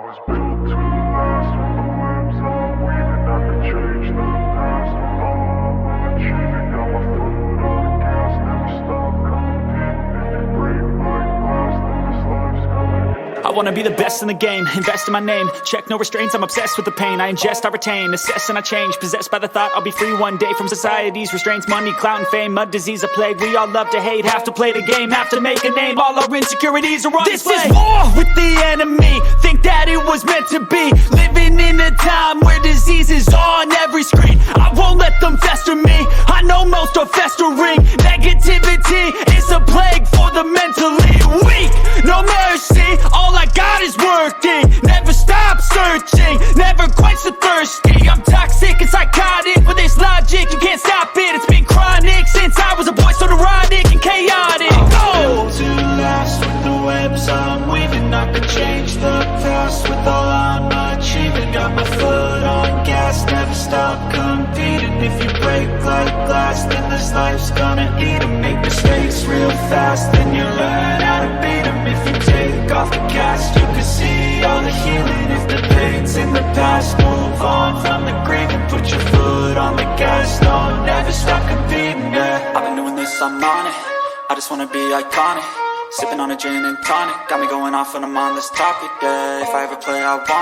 was built to last. With the webs I'm weaving, I could change the past. With all I'm achieving, got my foot on the gas. Never stop competing. If you break my glass, then this life's gonna end. I wanna be the best in the game, invest in my name. Check no restraints, I'm obsessed with the pain. I ingest, I retain, assess and I change. Possessed by the thought I'll be free one day from society's restraints. Money, clout and fame, mud, disease, a plague. We all love to hate, have to play the game, have to make a name. All our insecurities are on display. This is war with the enemy, think that it was meant to be. Living in a time where disease is on every screen. I won't let them fester me, I know most are festering. Negativity is a plague for the mentally weak. No mercy, all I got is working. Never stop searching, never quench the thirsty. I'm toxic and psychotic, with this logic you can't stop it. It's been chronic since I was a boy, so neurotic and chaotic. Go! To last with the webs I'm weaving, I could change the past with all I'm achieving. Got my foot on gas, never stop competing. If you break like glass, then this life's gonna eat 'em. Make mistakes real fast, then you learn how to beat 'em. If you take off the cast, you can see all the healing. If the pain's in the past, move on from the grave and put your foot on the gas. No, never stop competing, yeah. I've been doing this, I'm on it. I just wanna be iconic. Sipping on a gin and tonic, got me going off when I'm on this topic, yeah. If I ever play, I want it.